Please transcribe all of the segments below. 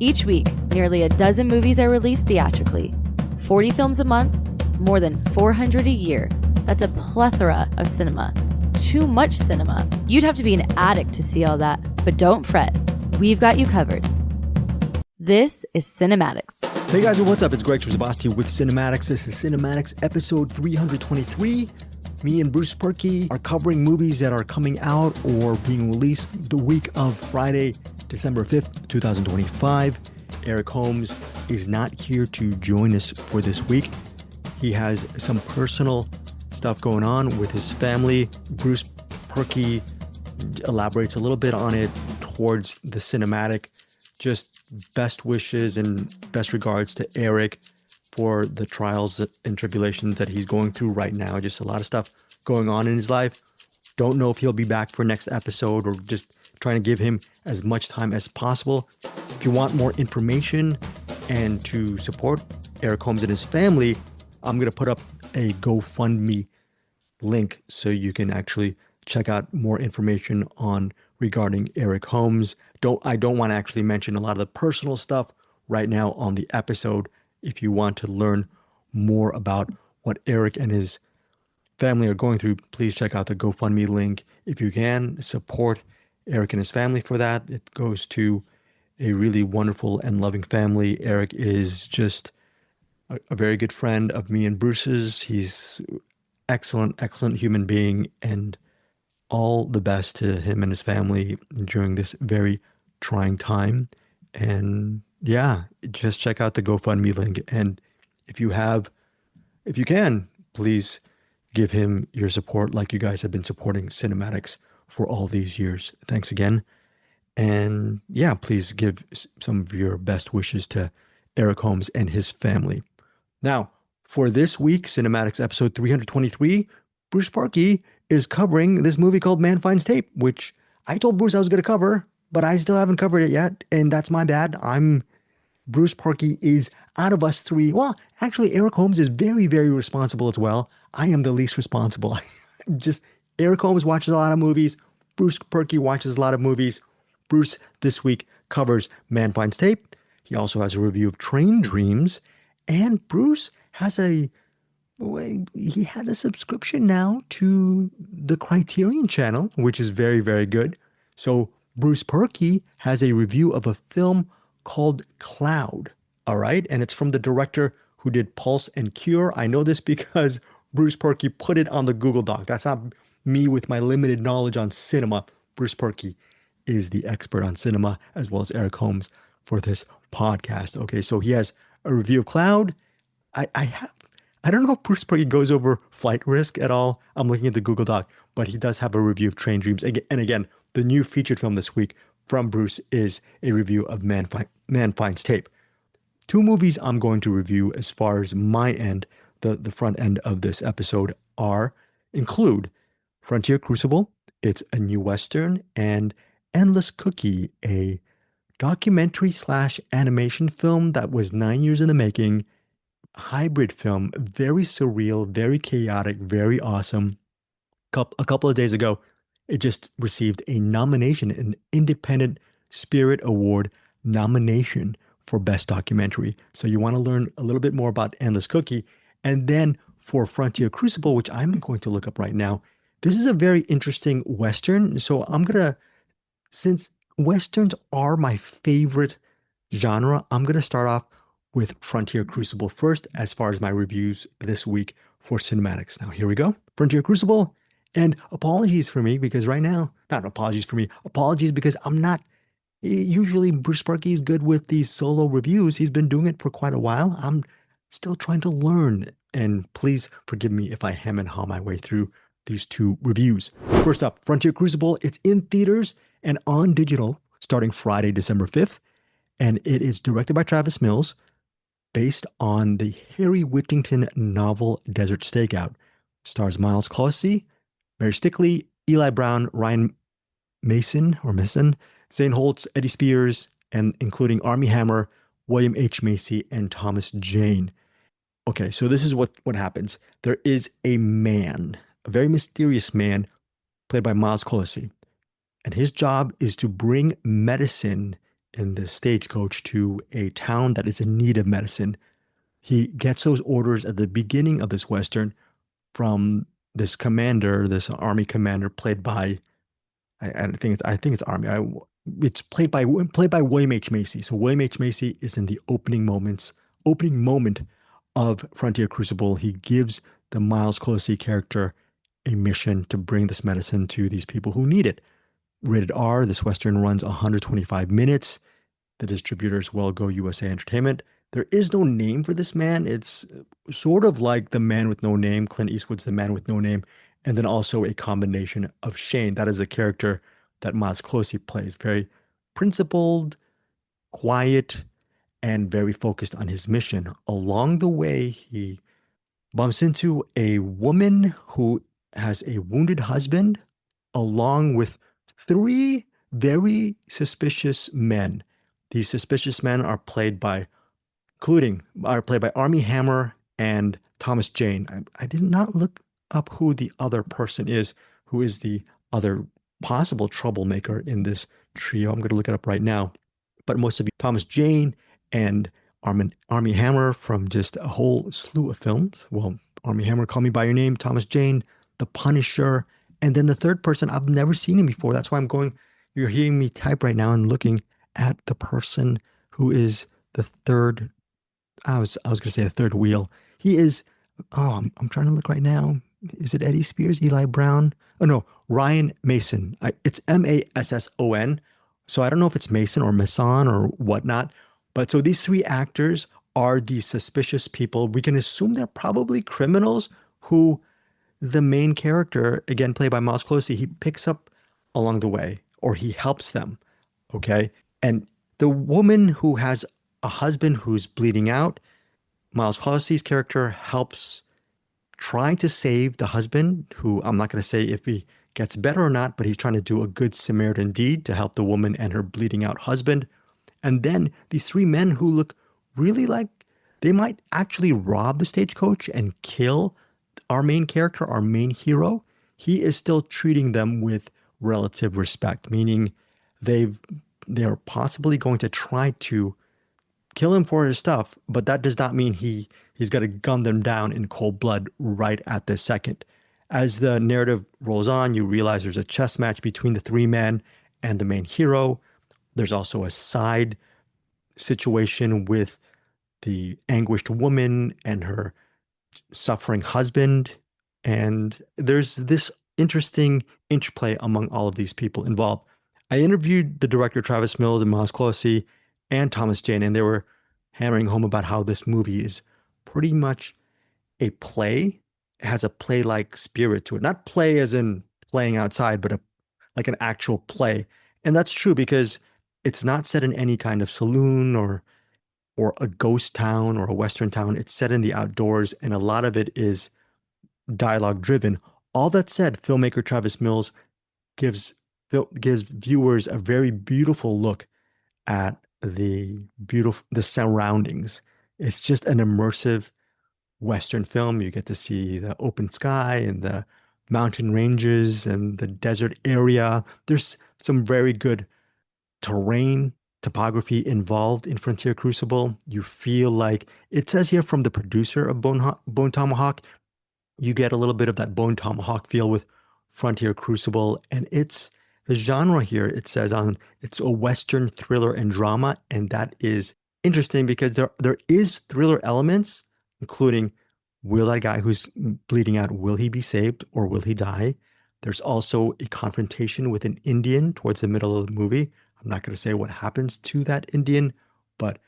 Each week, nearly a dozen movies are released theatrically. 40 films a month, more than 400 a year. That's a plethora of cinema. Too much cinema. You'd have to be an addict to see all that. But don't fret. We've got you covered. This is CinemAddicts. Hey guys, what's up? It's Greg Trzaskowski with CinemAddicts. This is CinemAddicts episode 323. Me and Bruce Purkey are covering movies that are coming out or being released the week of Friday, December 5th, 2025. Eric Holmes is not here to join us for this week. He has some personal stuff going on with his family. Bruce Purkey elaborates a little bit on it towards the cinematic. Just best wishes and best regards to Eric for the trials and tribulations that he's going through right now. Just a lot of stuff going on in his life. Don't know if he'll be back for next episode or just trying to give him as much time as possible. If you want more information and to support Eric Holmes and his family, I'm going to put up a GoFundMe link so you can actually check out more information on regarding Eric Holmes. I don't want to actually mention a lot of the personal stuff right now on the episode. If you want to learn more about what Eric and his family are going through, please check out the GoFundMe link. If you can, support Eric and his family for that. It goes to a really wonderful and loving family. Eric is just a very good friend of me and Bruce's. He's excellent human being, and all the best to him and his family during this very trying time. And yeah, just check out the GoFundMe link. And if you can, please give him your support like you guys have been supporting CinemAddicts for all these years. Thanks again. And yeah, please give some of your best wishes to Eric Holmes and his family. Now, for this week, CinemAddicts episode 323, Bruce Purkey is covering this movie called Man Finds Tait, which I told Bruce I was going to cover, but I still haven't covered it yet, and that's my bad. Bruce Purkey is, out of us three, well, actually, Eric Holmes is very, very responsible as well. I am the least responsible. Eric Holmes watches a lot of movies. Bruce Purkey watches a lot of movies. Bruce this week covers Man Finds Tait. He also has a review of Train Dreams, and Bruce has a subscription now to the Criterion Channel, which is very, very good. So Bruce Purkey has a review of a film called Cloud, all right? And it's from the director who did Pulse and Cure. I know this because Bruce Purkey put it on the Google Doc. That's not me with my limited knowledge on cinema. Bruce Purkey is the expert on cinema, as well as Eric Holmes for this podcast. Okay, so he has a review of Cloud. I don't know if Bruce Purkey goes over flight risk at all. I'm looking at the Google Doc, but he does have a review of Train Dreams. And again, the new featured film this week from Bruce is a review of Man Finds Tait. Two movies I'm going to review as far as my end, the front end of this episode, include Frontier Crucible, it's a new Western, and Endless Cookie, a documentary/animation film that was 9 years in the making. Hybrid film, very surreal, very chaotic, very awesome. A couple of days ago, it just received a nomination, an Independent Spirit Award nomination for Best Documentary. So you want to learn a little bit more about Endless Cookie. And then for Frontier Crucible, which I'm going to look up right now, this is a very interesting Western. So since Westerns are my favorite genre, I'm going to start off with Frontier Crucible first as far as my reviews this week for CinemAddicts. Now, here we go. Frontier Crucible. And apologies for me because right now, not apologies for me, apologies because I'm not, usually Bruce Purkey is good with these solo reviews. He's been doing it for quite a while. I'm still trying to learn. And please forgive me if I hem and haw my way through these two reviews. First up, Frontier Crucible. It's in theaters and on digital starting Friday, December 5th. And it is directed by Travis Mills, based on the Harry Whittington novel Desert Stakeout. Stars Miles Closey, Mary Stickley, Eli Brown, Ryan Mason, Zane Holtz, Eddie Spears, and including Armie Hammer, William H. Macy, and Thomas Jane. Okay, so this is what happens. There is a man, a very mysterious man, played by Miles Closey, and his job is to bring medicine in this stagecoach to a town that is in need of medicine. He gets those orders at the beginning of this Western from this commander, this army commander played by, I think it's army. It's played by William H. Macy. So William H. Macy is in the opening moment of Frontier Crucible. He gives the Miles Closey character a mission to bring this medicine to these people who need it. Rated R, this Western runs 125 minutes. The distributors Well Go USA Entertainment. There is no name for this man. It's sort of like The Man with No Name, Clint Eastwood's The Man with No Name, and then also a combination of Shane. That is the character that Miles Closey plays. Very principled, quiet, and very focused on his mission. Along the way, he bumps into a woman who has a wounded husband, along with three very suspicious men. These suspicious men are played by Armie Hammer and Thomas Jane. I did not look up who the other person is, who is the other possible troublemaker in this trio. I'm going to look it up right now. But most of you, Thomas Jane and Armie Hammer from just a whole slew of films. Well, Armie Hammer, Call Me By Your Name, Thomas Jane, The Punisher, and then the third person, I've never seen him before. That's why you're hearing me type right now and looking at the person who is the third. I was going to say the third wheel. He is, I'm trying to look right now. Is it Eddie Spears, Eli Brown? Oh no, Ryan Mason. It's Masson. So I don't know if it's Mason or Masson or whatnot. But so these three actors are the suspicious people. We can assume they're probably criminals who the main character, again played by Miles Closey, he picks up along the way, or he helps them. Okay. And the woman who has a husband who's bleeding out, Miles Closey's character helps trying to save the husband, who I'm not going to say if he gets better or not, but he's trying to do a good Samaritan deed to help the woman and her bleeding out husband. And then these three men who look really like they might actually rob the stagecoach and kill our main character, our main hero. He is still treating them with relative respect, meaning they're possibly going to try to kill him for his stuff, but that does not mean he's got to gun them down in cold blood right at this second. As the narrative rolls on, you realize there's a chess match between the three men and the main hero. There's also a side situation with the anguished woman and her suffering husband. And there's this interesting interplay among all of these people involved. I interviewed the director Travis Mills and Miles Closey and Thomas Jane, and they were hammering home about how this movie is pretty much a play. It has a play-like spirit to it. Not play as in playing outside, but like an actual play. And that's true because it's not set in any kind of saloon or a ghost town or a Western town. It's set in the outdoors, and a lot of it is dialogue driven. All that said, filmmaker Travis Mills gives viewers a very beautiful look at the surroundings. It's just an immersive Western film. You get to see the open sky and the mountain ranges and the desert area. There's some very good terrain topography involved in Frontier Crucible. You feel like, it says here from the producer of Bone Tomahawk, you get a little bit of that Bone Tomahawk feel with Frontier Crucible. And it's the genre here, it says it's a Western thriller and drama. And that is interesting because there is thriller elements, including, will that guy who's bleeding out, will he be saved or will he die? There's also a confrontation with an Indian towards the middle of the movie. I'm not going to say what happens to that Indian, but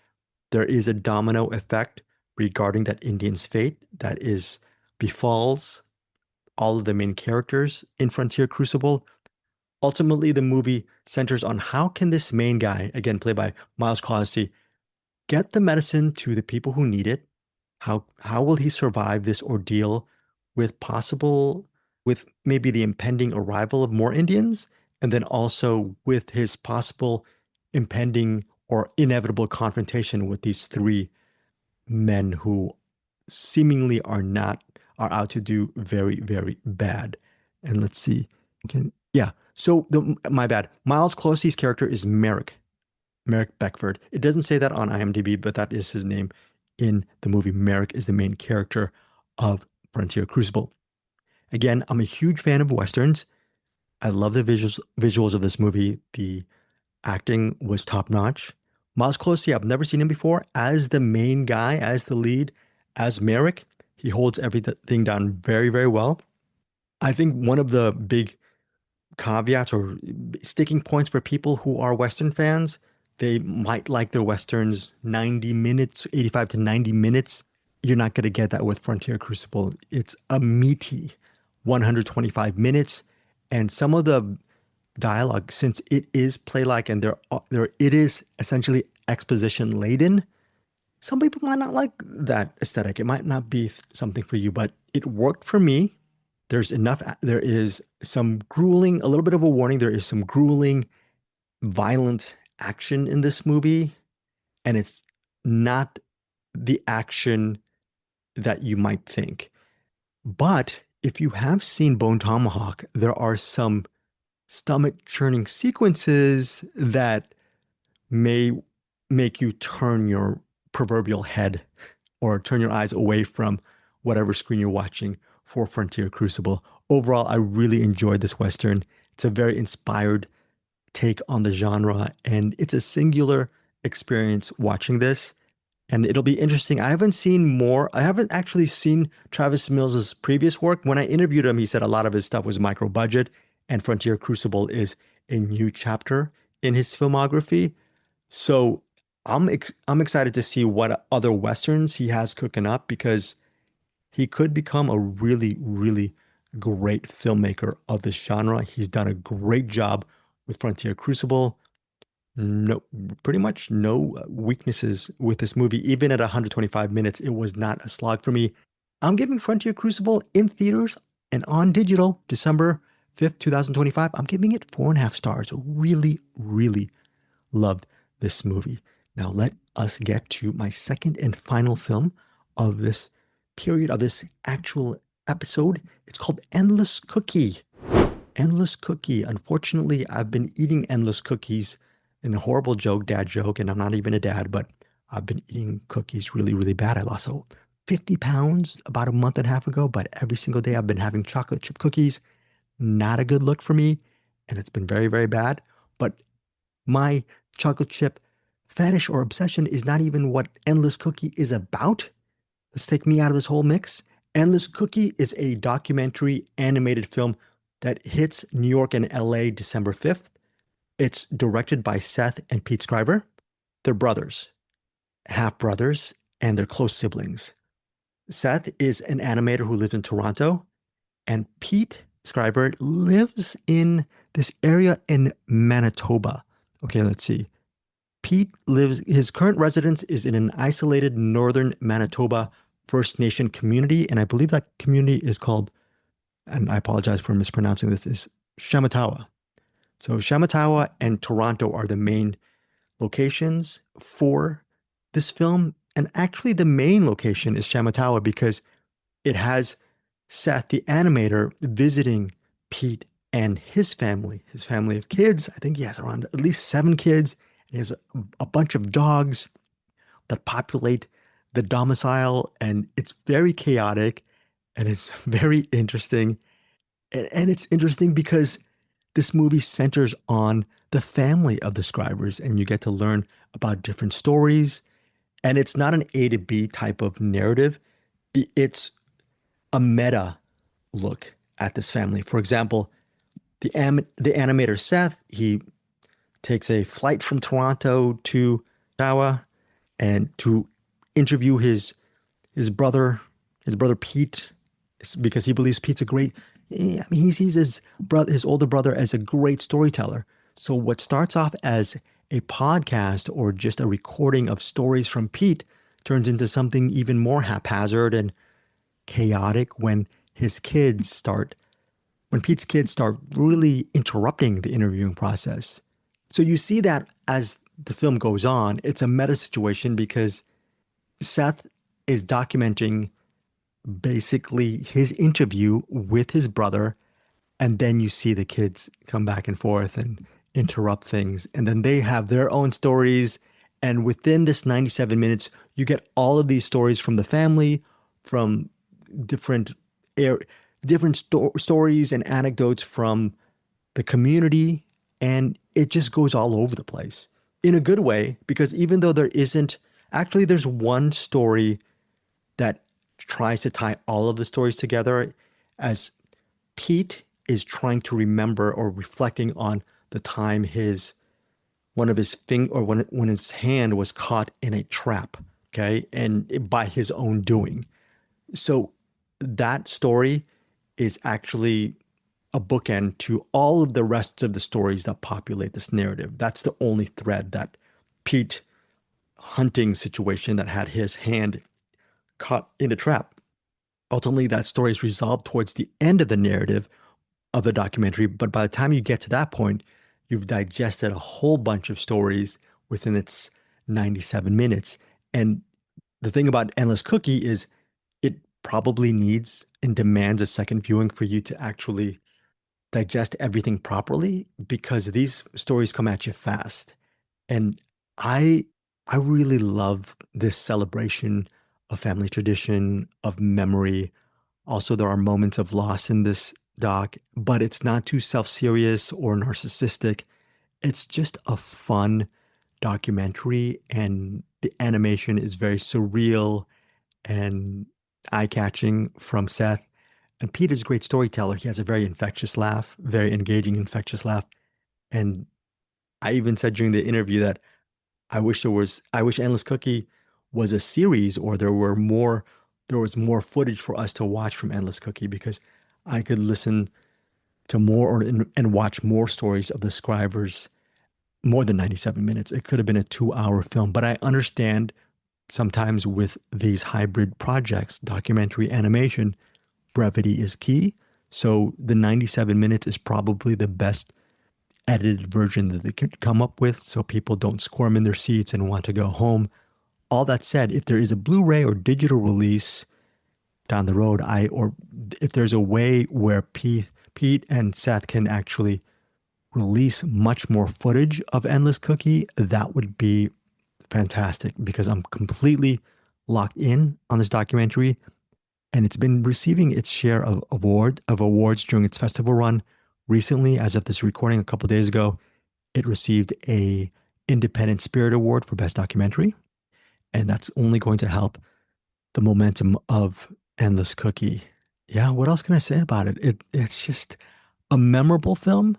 there is a domino effect regarding that Indian's fate that befalls all of the main characters in Frontier Crucible. Ultimately, the movie centers on how can this main guy, again played by Miles Closey, get the medicine to the people who need it. How will he survive this ordeal with maybe the impending arrival of more Indians, and then also with his possible impending or inevitable confrontation with these three men who seemingly are out to do very, very bad. And let's see. So my bad. Miles Closey's character is Merrick. Merrick Beckford. It doesn't say that on IMDb, but that is his name in the movie. Merrick is the main character of Frontier Crucible. Again, I'm a huge fan of Westerns. I love the visuals of this movie. The acting was top notch. Miles Closey, I've never seen him before as the main guy, as the lead, as Merrick. He holds everything down very, very well. I think one of the big caveats or sticking points for people who are Western fans, they might like their Westerns 90 minutes, 85 to 90 minutes. You're not going to get that with Frontier Crucible. It's a meaty 125 minutes. And some of the dialogue, since it is play-like and it is essentially exposition laden, some people might not like that aesthetic. It might not be something for you, but it worked for me. There is some grueling, a little bit of a warning. There is some grueling, violent action in this movie, and it's not the action that you might think. But if you have seen Bone Tomahawk, there are some stomach-churning sequences that may make you turn your proverbial head or turn your eyes away from whatever screen you're watching for Frontier Crucible. Overall, I really enjoyed this Western. It's a very inspired take on the genre, and it's a singular experience watching this. And it'll be interesting. I haven't actually seen Travis Mills's previous work. When I interviewed him, he said a lot of his stuff was micro budget, and Frontier Crucible is a new chapter in his filmography. So I'm excited to see what other Westerns he has cooking up, because he could become a really, really great filmmaker of this genre. He's done a great job with Frontier Crucible. Pretty much no weaknesses with this movie. Even at 125 minutes, it was not a slog for me. I'm giving Frontier Crucible in theaters and on digital December 5th, 2025. I'm giving it 4.5 stars. Really, really loved this movie. Now let us get to my second and final film of this period, of this actual episode. It's called Endless Cookie. Endless Cookie. Unfortunately, I've been eating endless cookies in a horrible joke, dad joke, and I'm not even a dad, but I've been eating cookies really, really bad. I lost 50 pounds about a month and a half ago, but every single day I've been having chocolate chip cookies. Not a good look for me, and it's been very, very bad. But my chocolate chip fetish or obsession is not even what Endless Cookie is about. Let's take me out of this whole mix. Endless Cookie is a documentary animated film that hits New York and LA December 5th. It's directed by Seth and Pete Scriver. They're brothers, half brothers, and they're close siblings. Seth is an animator who lives in Toronto, and Pete Scriver lives in this area in Manitoba. Okay, let's see. His current residence is in an isolated northern Manitoba First Nation community, and I believe that community is called, and I apologize for mispronouncing this, is Shamatawa. So Shamatawa and Toronto are the main locations for this film. And actually the main location is Shamatawa because it has Seth, the animator, visiting Pete and his family of kids. I think he has around at least 7 kids. He has a bunch of dogs that populate the domicile, and it's very chaotic and it's very interesting. And it's interesting because this movie centers on the family of the Scrivers, and you get to learn about different stories. And it's not an A to B type of narrative. It's a meta look at this family. For example, the animator Seth, he takes a flight from Toronto to Ottawa and to interview his brother Pete, because he believes Pete's he sees his older brother as a great storyteller. So what starts off as a podcast or just a recording of stories from Pete turns into something even more haphazard and chaotic when Pete's kids start really interrupting the interviewing process. So you see that as the film goes on, it's a meta situation because Seth is documenting basically his interview with his brother, and then you see the kids come back and forth, and interrupt things. And then they have their own stories. And within this 97 minutes, you get all of these stories from the family, from different air, stories and anecdotes from the community, and it just goes all over the place in a good way. Because even though there isn't actually, there's one story that tries to tie all of the stories together, as Pete is trying to remember or reflecting on the time one of his when his hand was caught in a trap, okay, and by his own doing. So that story is actually a bookend to all of the rest of the stories that populate this narrative. That's the only thread, that Pete hunting situation that had his hand caught in a trap. Ultimately, that story is resolved towards the end of the narrative of the documentary. But by the time you get to that point, you've digested a whole bunch of stories within its 97 minutes. And the thing about Endless Cookie is it probably needs and demands a second viewing for you to actually digest everything properly, because these stories come at you fast. And I I really love this celebration of family tradition, of memory. Also, there are moments of loss in this doc, but it's not too self-serious or narcissistic. It's just a fun documentary, and the animation is very surreal and eye-catching from Seth. And Pete is a great storyteller. He has a very infectious laugh, very engaging, infectious laugh. And I even said during the interview that I wish Endless Cookie was a series, or there was more footage for us to watch from Endless Cookie, because I could listen to more and watch more stories of the Scrivers more than 97 minutes. It could have been a 2-hour film, but I understand sometimes with these hybrid projects, documentary animation, brevity is key. So the 97 minutes is probably the best edited version that they could come up with, so people don't squirm in their seats and want to go home. All that said, if there is a Blu-ray or digital release down the road, or if there's a way where Pete and Seth can actually release much more footage of Endless Cookie, that would be fantastic, because I'm completely locked in on this documentary, and it's been receiving its share of awards during its festival run. Recently, as of this recording, a couple of days ago, it received a Independent Spirit Award for Best Documentary, and that's only going to help the momentum of Endless Cookie. Yeah, what else can I say about it? It's just a memorable film,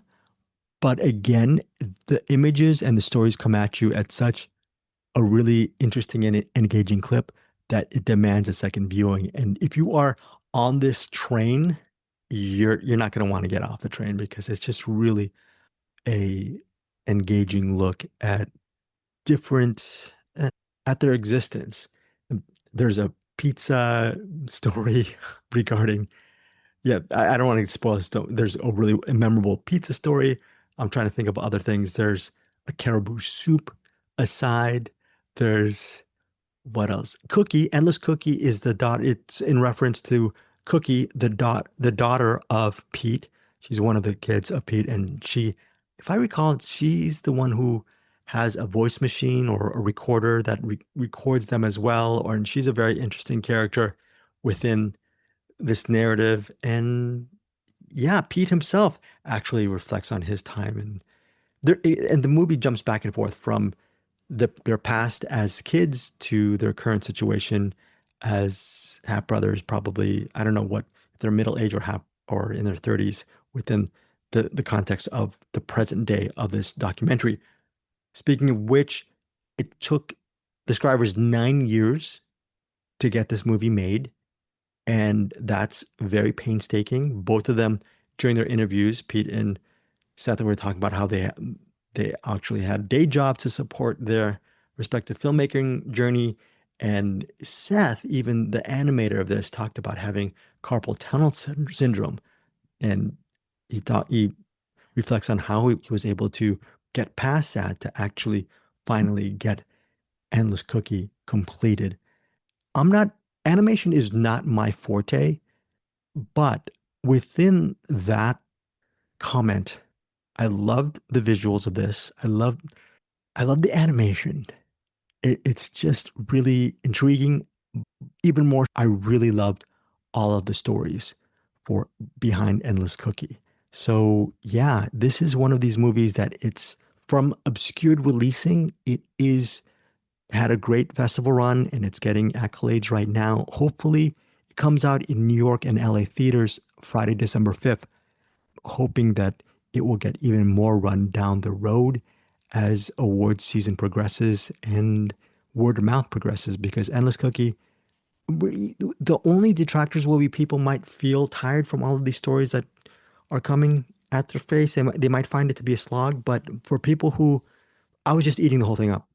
but again, the images and the stories come at you at such a really interesting and engaging clip that it demands a second viewing. And if you are on this train, you're not going to want to get off the train, because it's just really a engaging look at different at their existence. There's a pizza story regarding, yeah, I don't want to spoil this. There's a really memorable pizza story. I'm trying to think of other things. There's a caribou soup aside. There's, what else? Cookie, Endless Cookie is the dot. It's in reference to Cookie, the daughter of Pete. She's one of the kids of Pete, and she, if I recall, she's the one who has a voice machine or a recorder that records them as well. And she's a very interesting character within this narrative. And yeah, Pete himself actually reflects on his time, and the movie jumps back and forth from their past as kids to their current situation as half brothers. Probably, I don't know what, if they're middle age or in their 30s, within the context of the present day of this documentary. Speaking of which, it took the Scrivers 9 years to get this movie made, and that's very painstaking. Both of them, during their interviews, Pete and Seth, were talking about how they actually had day jobs to support their respective filmmaking journey. And Seth, even the animator of this, talked about having carpal tunnel syndrome. And he reflects on how he was able to get past that to actually finally get Endless Cookie completed. Animation is not my forte, but within that comment, I loved the visuals of this. I love the animation. It's just really intriguing. Even more, I really loved all of the stories for behind Endless Cookie. So yeah, this is one of these movies that it's from obscured releasing. It is had a great festival run and it's getting accolades right now. Hopefully, it comes out in New York and LA theaters Friday, December 5th, hoping that it will get even more run down the road as awards season progresses and word of mouth progresses, because Endless Cookie, the only detractors will be people might feel tired from all of these stories that are coming at their face. They might find it to be a slog, but for people who, I was just eating the whole thing up.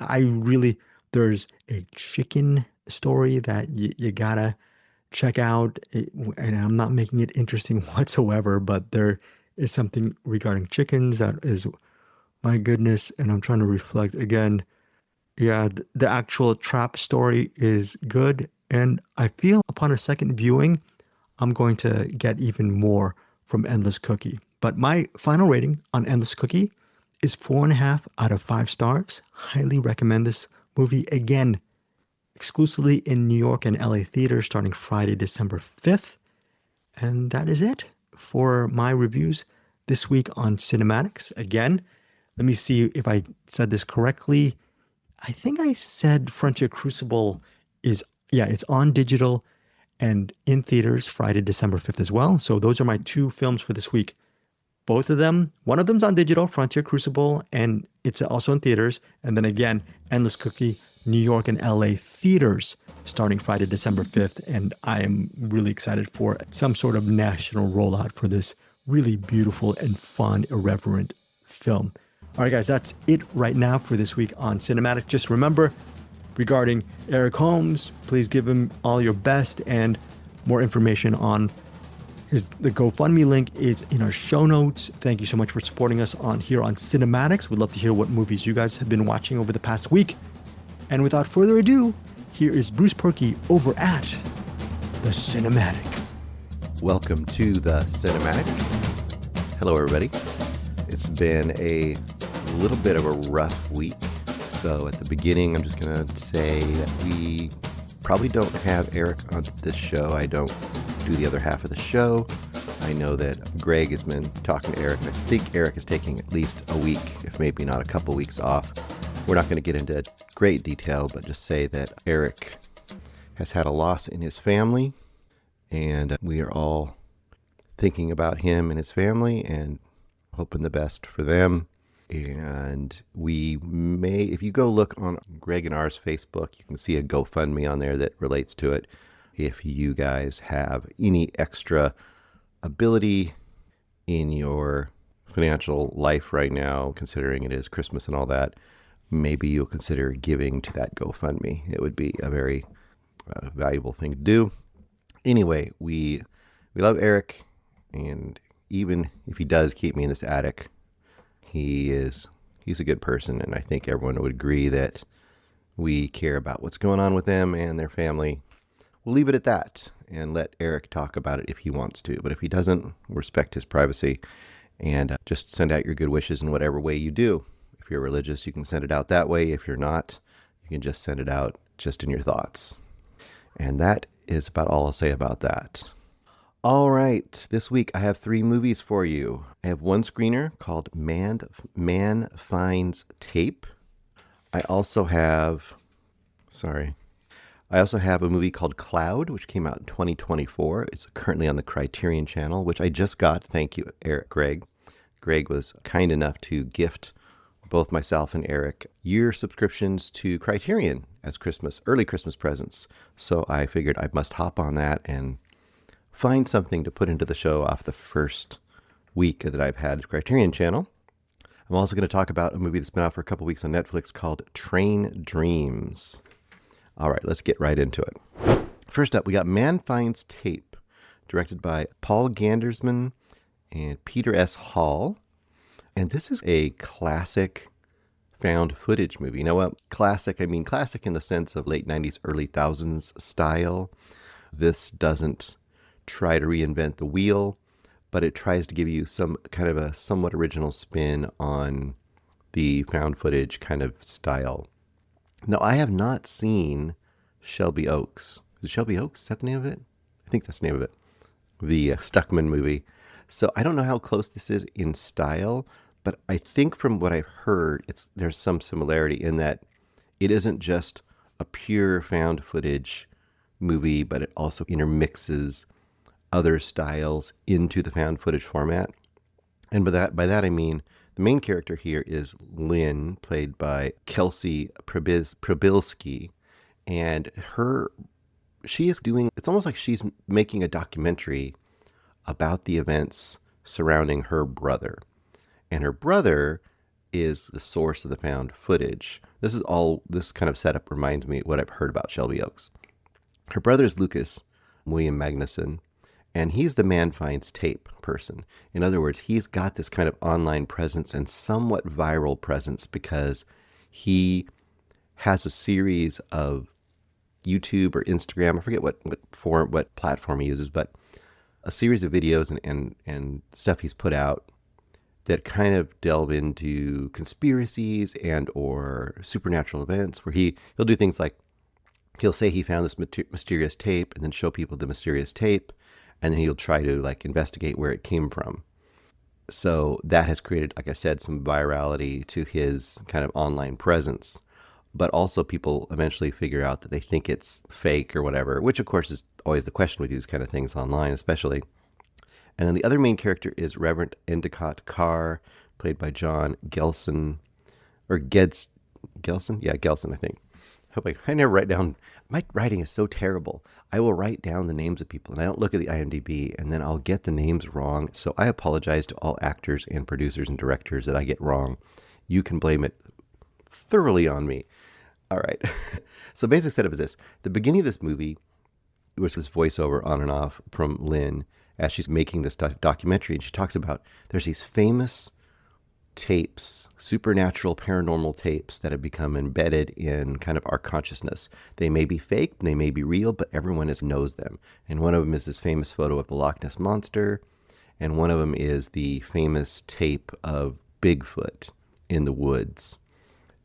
I really, there's a chicken story that you gotta check out. And I'm not making it interesting whatsoever, but there is something regarding chickens that is, my goodness. And I'm trying to reflect again. Yeah, the actual trap story is good. And I feel upon a second viewing, I'm going to get even more from Endless Cookie. But my final rating on Endless Cookie is 4.5 out of 5 stars. Highly recommend this movie. Again, exclusively in New York and LA theaters starting Friday, December 5th. And that is it for my reviews this week on CinemAddicts. Again, let me see if I said this correctly. I think I said Frontier Crucible is, yeah, it's on digital and in theaters Friday, December 5th as well. So those are my 2 films for this week. Both of them, one of them's on digital, Frontier Crucible, and it's also in theaters. And then again, Endless Cookie, New York and LA theaters starting Friday, December 5th. And I am really excited for some sort of national rollout for this really beautiful and fun, irreverent film. All right, guys, that's it right now for this week on Cinematic. Just remember, regarding Eric Holmes, please give him all your best, and more information on the GoFundMe link is in our show notes. Thank you so much for supporting us here on CinemAddicts. We'd love to hear what movies you guys have been watching over the past week. And without further ado, here is Bruce Purkey over at The Cinematic. Welcome to The Cinematic. Hello, everybody. It's been a little bit of a rough week. So at the beginning, I'm just going to say that we probably don't have Eric on this show. I don't do the other half of the show. I know that Greg has been talking to Eric. I think Eric is taking at least a week, if maybe not a couple weeks off. We're not going to get into great detail, but just say that Eric has had a loss in his family, and we are all thinking about him and his family and hoping the best for them. And we may, if you go look on Greg and ours Facebook, you can see a GoFundMe on there that relates to it. If you guys have any extra ability in your financial life right now, considering it is Christmas and all that, maybe you'll consider giving to that GoFundMe. It would be a very valuable thing to do. Anyway, we love Eric, and even if he does keep me in this attic, he's a good person, and I think everyone would agree that we care about what's going on with them and their family. We'll leave it at that and let Eric talk about it if he wants to. But if he doesn't, respect his privacy, and just send out your good wishes in whatever way you do. If you're religious, you can send it out that way. If you're not, you can just send it out just in your thoughts. And that is about all I'll say about that. All right, this week I have 3 movies for you. I have one screener called Man Finds Tape. I also have a movie called Cloud, which came out in 2024. It's currently on the Criterion Channel, which I just got. Thank you, Greg. Greg was kind enough to gift both myself and Eric year subscriptions to Criterion as early Christmas presents. So I figured I must hop on that and find something to put into the show off the first week that I've had Criterion Channel. I'm also going to talk about a movie that's been out for a couple weeks on Netflix called Train Dreams. All right, let's get right into it. First up, we got Man Finds Tape, directed by Paul Gandersman and Peter S. Hall. And this is a classic found footage movie. You know what? Classic, I mean classic in the sense of late 90s, early thousands style. This doesn't try to reinvent the wheel, but it tries to give you some kind of a somewhat original spin on the found footage kind of style. Now, I have not seen Shelby Oaks. Is it Shelby Oaks? Is that the name of it? I think that's the name of it. The Stuckman movie. So I don't know how close this is in style, but I think from what I've heard, there's some similarity in that it isn't just a pure found footage movie, but it also intermixes other styles into the found footage format. And by that I mean the main character here is Lynn, played by Kelsey Prabilski, and she is doing, it's almost like she's making a documentary about the events surrounding her brother. And her brother is the source of the found footage. This kind of setup reminds me of what I've heard about Shelby Oaks. Her brother is Lucas William Magnuson, and he's the man finds tape person. In other words, he's got this kind of online presence and somewhat viral presence because he has a series of YouTube or Instagram, I forget what platform he uses, but a series of videos and stuff he's put out that kind of delve into conspiracies and or supernatural events, where he'll do things like he'll say he found this mysterious tape and then show people the mysterious tape, and then he'll try to like investigate where it came from. So that has created, like I said, some virality to his kind of online presence. But also people eventually figure out that they think it's fake or whatever, which of course is always the question with these kind of things online, especially. And then the other main character is Reverend Endicott Carr, played by John Gelson, or Gelson? Yeah, Gelson, I think. I never write down, my writing is so terrible. I will write down the names of people and I don't look at the IMDb, and then I'll get the names wrong. So I apologize to all actors and producers and directors that I get wrong. You can blame it thoroughly on me. All right. So basic setup is this. The beginning of this movie was this voiceover on and off from Lynn as she's making this documentary. And she talks about there's these famous tapes, supernatural paranormal tapes that have become embedded in kind of our consciousness. They may be fake, they may be real, but everyone knows them. And one of them is this famous photo of the Loch Ness Monster. And one of them is the famous tape of Bigfoot in the woods.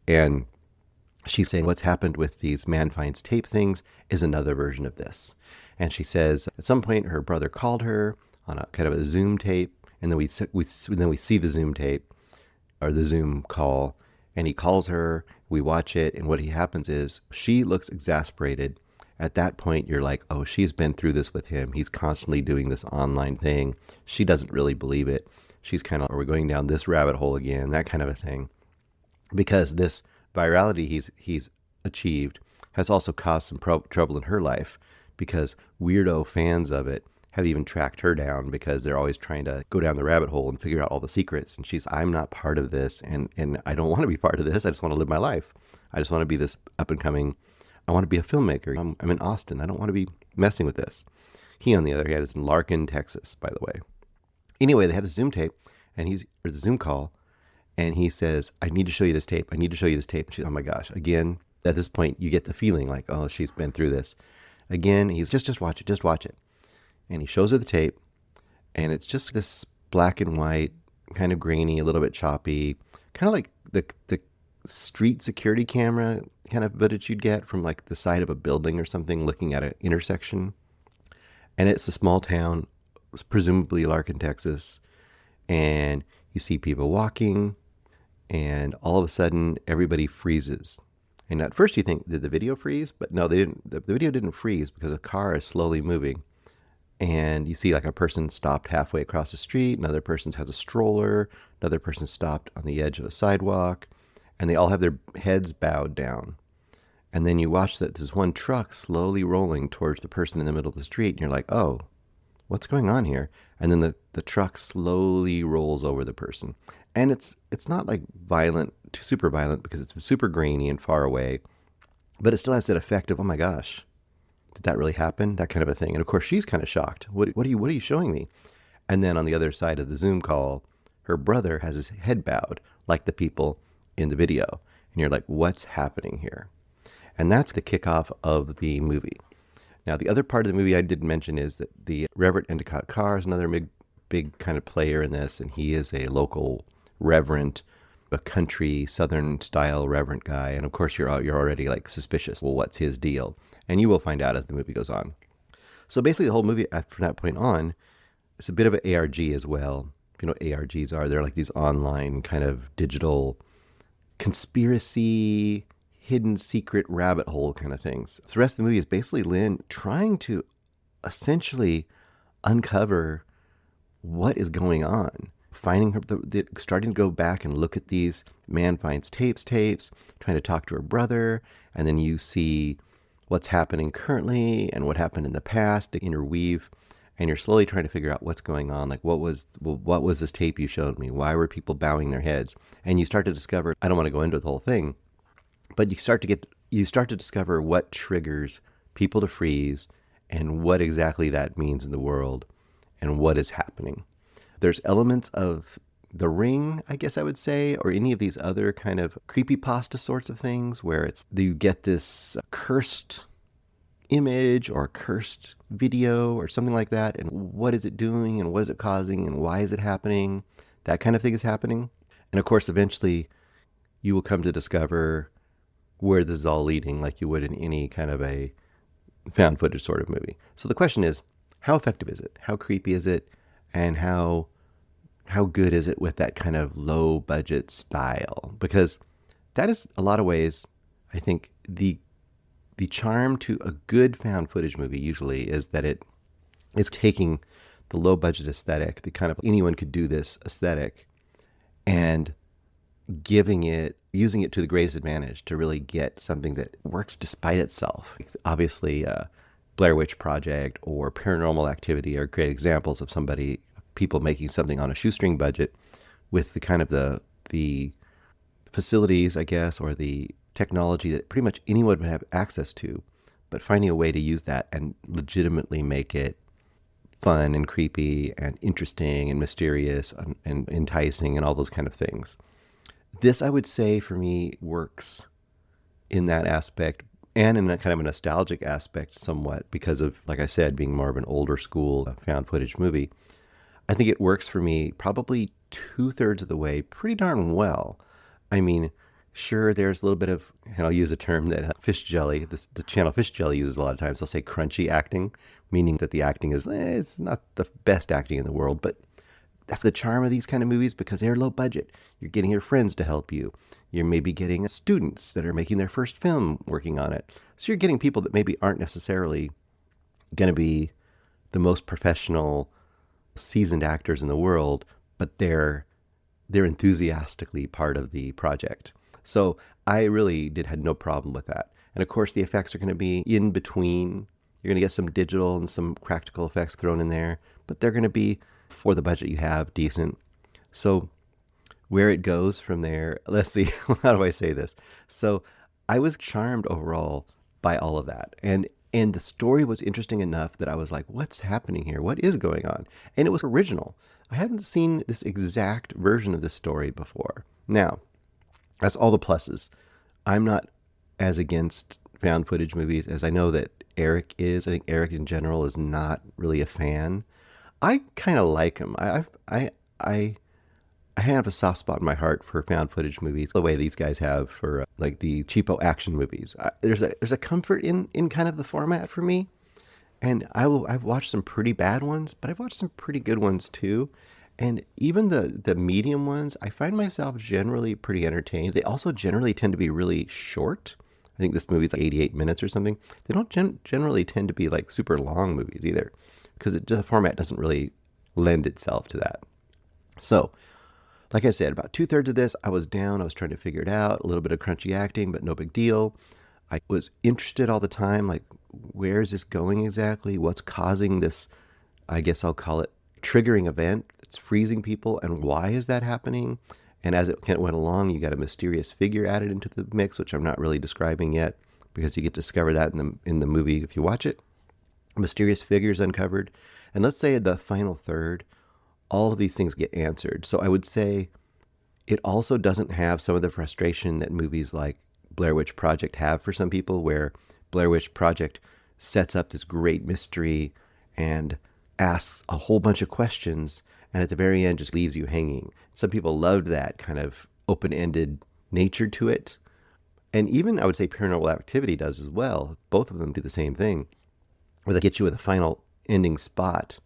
And she's saying what's happened with these man finds tape things is another version of this. And she says at some point her brother called her on a kind of a Zoom tape, and then we see the Zoom tape or the Zoom call, and he calls her, we watch it, and what happens is she looks exasperated. At that point you're like, oh, she's been through this with him. He's constantly doing this online thing. She doesn't really believe it. She's kind of, are we going down this rabbit hole again? That kind of a thing. Because this virality he's achieved has also caused some trouble in her life, because weirdo fans of it have even tracked her down because they're always trying to go down the rabbit hole and figure out all the secrets. And I'm not part of this, and I don't want to be part of this. I just want to live my life. I just want to be this up and coming. I want to be a filmmaker. I'm in Austin. I don't want to be messing with this. He, on the other hand, is in Larkin, Texas, by the way. Anyway, they have the Zoom tape, or the Zoom call, and he says, I need to show you this tape. I need to show you this tape. And she's, oh my gosh. Again, at this point, you get the feeling like, oh, she's been through this. Again, he's just watch it. Just watch it. And he shows her the tape, and it's just this black and white, kind of grainy, a little bit choppy, kind of like the street security camera kind of footage you'd get from like the side of a building or something looking at an intersection. And it's a small town, presumably Larkin, Texas. And you see people walking, and all of a sudden everybody freezes. And at first you think, did the video freeze? But no, they didn't. The video didn't freeze because a car is slowly moving. And you see like a person stopped halfway across the street, another person has a stroller, another person stopped on the edge of a sidewalk, and they all have their heads bowed down. And then you watch that there's one truck slowly rolling towards the person in the middle of the street, and you're like, oh, what's going on here? And then the truck slowly rolls over the person. And it's not like violent, too super violent, because it's super grainy and far away, but it still has that effect of, oh my gosh, did that really happen? That kind of a thing. And of course she's kind of shocked. What are you showing me? And then on the other side of the Zoom call, her brother has his head bowed like the people in the video. And you're like, what's happening here? And that's the kickoff of the movie. Now, the other part of the movie I didn't mention is that the Reverend Endicott Carr is another big kind of player in this, and he is a local reverend, a country Southern style reverend guy. And of course, you're already like suspicious. Well, what's his deal? And you will find out as the movie goes on. So basically, the whole movie from that point on, it's a bit of an ARG as well. If you know what ARGs are, they're like these online kind of digital conspiracy, hidden secret rabbit hole kind of things. So the rest of the movie is basically Lynn trying to essentially uncover what is going on, finding her, starting to go back and look at these. Man finds tapes, trying to talk to her brother, and then you see what's happening currently and what happened in the past to interweave, and you're slowly trying to figure out what's going on. Like, what was this tape you showed me? Why were people bowing their heads? And you start to discover, I don't want to go into the whole thing, but you start to discover what triggers people to freeze and what exactly that means in the world and what is happening. There's elements of The Ring, I guess I would say, or any of these other kind of creepypasta sorts of things where you get this cursed image or cursed video or something like that, and what is it doing and what is it causing and why is it happening? That kind of thing is happening. And of course, eventually you will come to discover where this is all leading, like you would in any kind of a found footage sort of movie. So the question is, how effective is it? How creepy is it? And how good is it with that kind of low budget style? Because that is a lot of ways, I think, the charm to a good found footage movie usually is that it's taking the low budget aesthetic, the kind of anyone could do this aesthetic, and using it to the greatest advantage to really get something that works despite itself. Obviously, Blair Witch Project or Paranormal Activity are great examples of people making something on a shoestring budget with the kind of the facilities, I guess, or the technology that pretty much anyone would have access to, but finding a way to use that and legitimately make it fun and creepy and interesting and mysterious and enticing and all those kind of things. This, I would say, for me, works in that aspect and in a kind of a nostalgic aspect somewhat because of, like I said, being more of an older school found footage movie. I think it works for me probably 2/3 of the way pretty darn well. I mean, sure, there's a little bit of, and I'll use a term that Fish Jelly, the channel Fish Jelly uses a lot of times. They'll say crunchy acting, meaning that the acting is, it's not the best acting in the world, but that's the charm of these kind of movies because they're low budget. You're getting your friends to help you. You're maybe getting students that are making their first film working on it. So you're getting people that maybe aren't necessarily going to be the most professional, seasoned actors in the world, but they're enthusiastically part of the project. So I really had no problem with that. And of course, the effects are going to be in between. You're going to get some digital and some practical effects thrown in there, but they're going to be, for the budget you have, decent. So where it goes from there, let's see, how do I say this? So I was charmed overall by all of that. And the story was interesting enough that I was like, what's happening here? What is going on? And it was original. I hadn't seen this exact version of this story before. Now, that's all the pluses. I'm not as against found footage movies as I know that Eric is. I think Eric in general is not really a fan. I kind of like him. I have a soft spot in my heart for found footage movies, the way these guys have for like the cheapo action movies. There's a comfort in kind of the format for me, and I've watched some pretty bad ones, but I've watched some pretty good ones too. And even the medium ones, I find myself generally pretty entertained. They also generally tend to be really short. I think this movie's like 88 minutes or something. They don't generally tend to be like super long movies either, because the format doesn't really lend itself to that. So, like I said, about 2/3 of this, I was down. I was trying to figure it out. A little bit of crunchy acting, but no big deal. I was interested all the time, like, where is this going exactly? What's causing this, I guess I'll call it, triggering event that's freezing people, and why is that happening? And as it went along, you got a mysterious figure added into the mix, which I'm not really describing yet, because you get to discover that in the movie if you watch it. Mysterious figures uncovered. And let's say the final third, all of these things get answered. So I would say it also doesn't have some of the frustration that movies like Blair Witch Project have for some people, where Blair Witch Project sets up this great mystery and asks a whole bunch of questions, and at the very end just leaves you hanging. Some people loved that kind of open-ended nature to it. And even, I would say, Paranormal Activity does as well. Both of them do the same thing, where they get you with a final ending spot,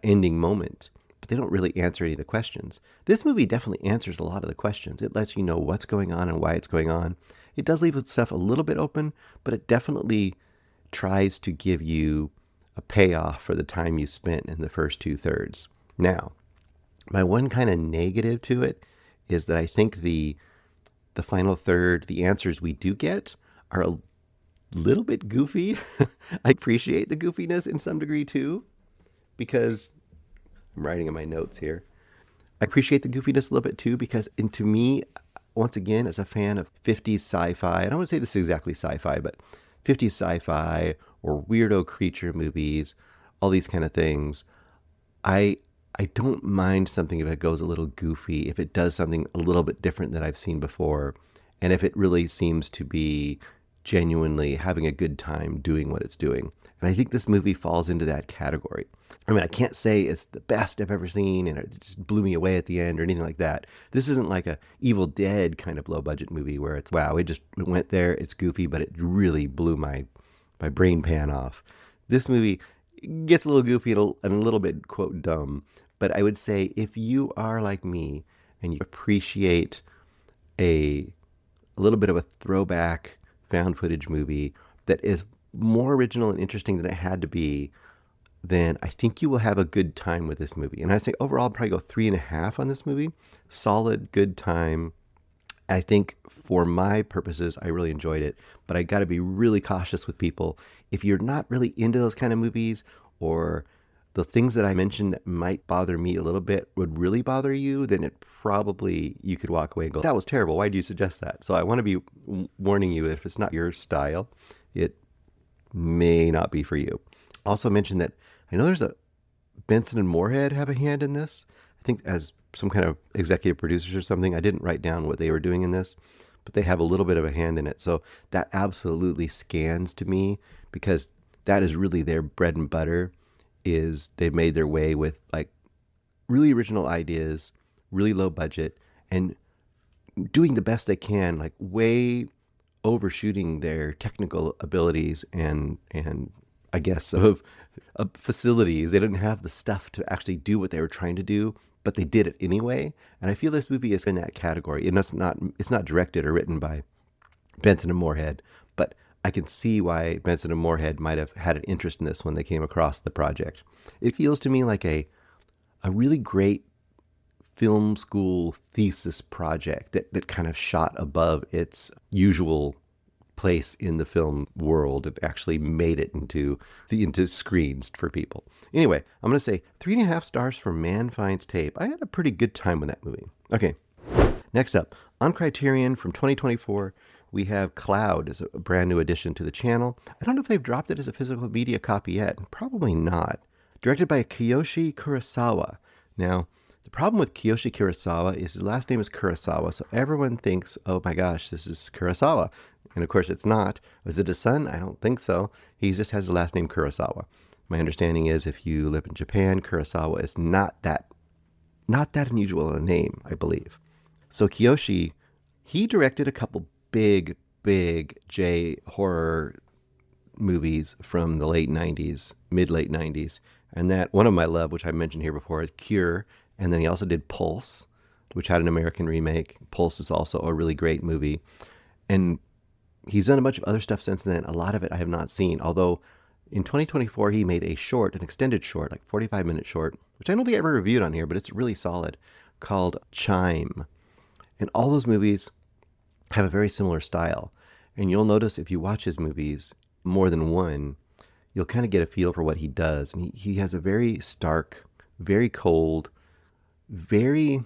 ending moment, but they don't really answer any of the questions. This movie definitely answers a lot of the questions. It lets you know what's going on and why it's going on. It does leave stuff a little bit open, but it definitely tries to give you a payoff for the time you spent in the first 2/3. Now, my one kind of negative to it is that I think the final third, the answers we do get are a little bit goofy. I appreciate the goofiness in some degree too, because I'm writing in my notes here. I appreciate the goofiness a little bit too, because to me, once again, as a fan of 50s sci-fi, I don't want to say this is exactly sci-fi, but 50s sci-fi or weirdo creature movies, all these kind of things, I don't mind something if it goes a little goofy, if it does something a little bit different than I've seen before, and if it really seems to be genuinely having a good time doing what it's doing. And I think this movie falls into that category. I mean, I can't say it's the best I've ever seen and it just blew me away at the end or anything like that. This isn't like a Evil Dead kind of low budget movie where it's, wow, it went there, it's goofy, but it really blew my brain pan off. This movie gets a little goofy and a little bit, quote, dumb. But I would say if you are like me and you appreciate a little bit of a throwback found footage movie that is more original and interesting than it had to be, then I think you will have a good time with this movie. And I say overall, I'd probably go 3.5 on this movie. Solid, good time. I think for my purposes, I really enjoyed it, but I got to be really cautious with people. If you're not really into those kind of movies, or the things that I mentioned that might bother me a little bit would really bother you, then it probably, you could walk away and go, that was terrible. Why do you suggest that? So I want to be warning you that if it's not your style, it may not be for you. Also mention that I know there's a Benson and Moorhead have a hand in this. I think as some kind of executive producers or something. I didn't write down what they were doing in this, but they have a little bit of a hand in it. So that absolutely scans to me, because that is really their bread and butter. Is they've made their way with like really original ideas, really low budget, and doing the best they can, like way overshooting their technical abilities and I guess of facilities. They didn't have the stuff to actually do what they were trying to do, but they did it anyway. And I feel this movie is in that category. And it's not directed or written by Benson and Moorhead, but I can see why Benson and Moorhead might have had an interest in this when they came across the project. It feels to me like a really great film school thesis project that kind of shot above its usual place in the film world. It actually made it into screens for people. Anyway, I'm going to say 3.5 stars for Man Finds Tape. I had a pretty good time with that movie. Okay, next up, on Criterion from 2024, we have Cloud as a brand new addition to the channel. I don't know if they've dropped it as a physical media copy yet. Probably not. Directed by Kiyoshi Kurosawa. Now, the problem with Kiyoshi Kurosawa is his last name is Kurosawa, so everyone thinks, oh my gosh, this is Kurosawa. And of course it's not. Was it his son? I don't think so. He just has the last name Kurosawa. My understanding is if you live in Japan, Kurosawa is not that unusual a name, I believe. So Kiyoshi, he directed a couple big J horror movies from the late 90s, mid-late 90s. And that one of them I love, which I mentioned here before, is Cure. And then he also did Pulse, which had an American remake. Pulse is also a really great movie. And he's done a bunch of other stuff since then. A lot of it I have not seen. Although in 2024, he made an extended short, like 45-minute short, which I don't think I ever reviewed on here, but it's really solid, called Chime. And all those movies have a very similar style. And you'll notice if you watch his movies, more than one, you'll kind of get a feel for what he does. And he has a very stark, very cold, very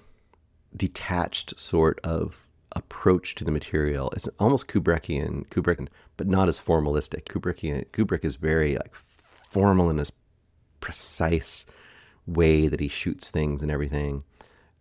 detached sort of approach to the material. It's almost Kubrickian, but not as formalistic. Kubrick is very like formal in his precise way that he shoots things and everything.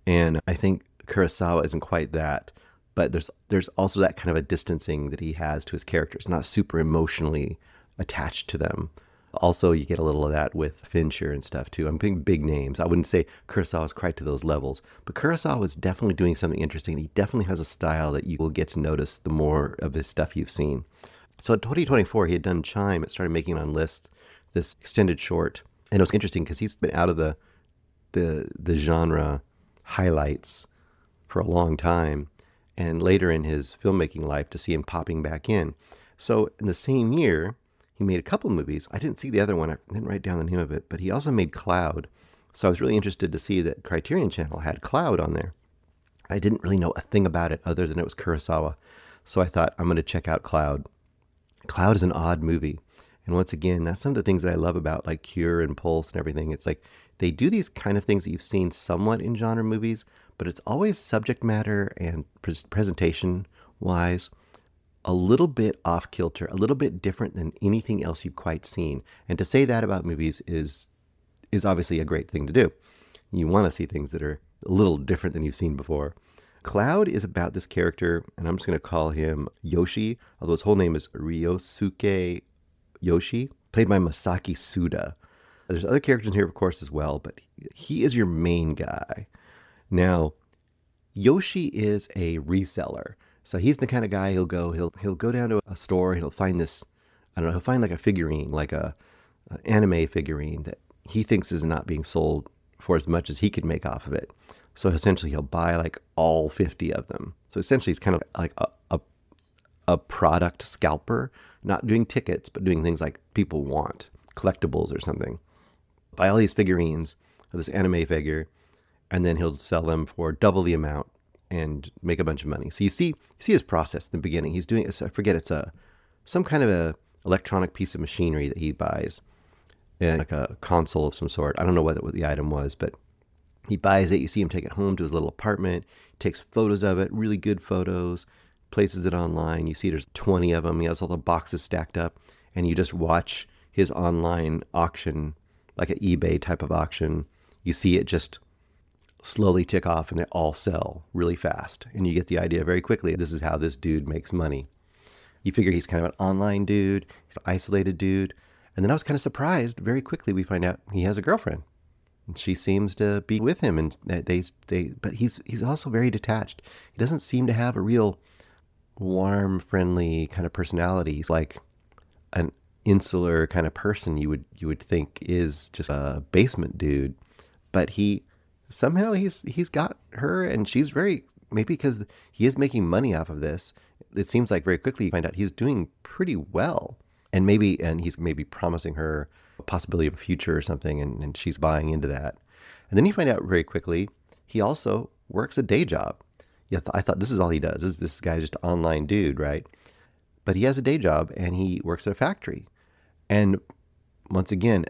And I think Kurosawa isn't quite that. But there's also that kind of a distancing that he has to his characters, not super emotionally attached to them. Also, you get a little of that with Fincher and stuff too. I'm putting big names. I wouldn't say Kurosawa is quite to those levels, but Kurosawa is definitely doing something interesting. He definitely has a style that you will get to notice the more of his stuff you've seen. So in 2024, he had done Chime. It started making it on lists, this extended short. And it was interesting because he's been out of the genre highlights for a long time. And later in his filmmaking life, to see him popping back in. So in the same year, he made a couple movies. I didn't see the other one. I didn't write down the name of it, but he also made Cloud. So I was really interested to see that Criterion Channel had Cloud on there. I didn't really know a thing about it other than it was Kurosawa. So I thought, I'm going to check out Cloud. Cloud is an odd movie. And once again, that's some of the things that I love about like Cure and Pulse and everything. It's like they do these kind of things that you've seen somewhat in genre movies, but it's always subject matter and presentation wise a little bit off kilter, a little bit different than anything else you've quite seen. And to say that about movies is obviously a great thing to do. You want to see things that are a little different than you've seen before. Cloud is about this character, and I'm just going to call him Yoshi, although his whole name is Ryosuke Yoshi, played by Masaki Suda. There's other characters in here, of course, as well, but he is your main guy. Now, Yoshi is a reseller. So he's the kind of guy he'll go down to a store, he'll find this, I don't know, he'll find like a figurine, like a anime figurine that he thinks is not being sold for as much as he could make off of it. So essentially he'll buy like all 50 of them. So essentially he's kind of like a product scalper, not doing tickets, but doing things like people want, collectibles or something. Buy all these figurines of this anime figure, and then he'll sell them for double the amount and make a bunch of money. So you see his process in the beginning. He's doing, I forget, it's some kind of a electronic piece of machinery that he buys, like a console of some sort. I don't know what the item was, but he buys it. You see him take it home to his little apartment, takes photos of it, really good photos, places it online. You see there's 20 of them. He has all the boxes stacked up, and you just watch his online auction, like an eBay type of auction. You see it just slowly tick off, and they all sell really fast. And you get the idea very quickly, this is how this dude makes money. You figure he's kind of an online dude, he's an isolated dude. And then I was kind of surprised, very quickly we find out he has a girlfriend. And she seems to be with him, and but he's also very detached. He doesn't seem to have a real warm, friendly kind of personality. He's like an insular kind of person you would think is just a basement dude. But somehow he's got her, and she's very, maybe because he is making money off of this, it seems like very quickly you find out he's doing pretty well. And he's maybe promising her a possibility of a future or something, and she's buying into that. And then you find out very quickly he also works a day job. Yeah, I thought this is all he does. This guy's just an online dude, right? But he has a day job, and he works at a factory. And once again,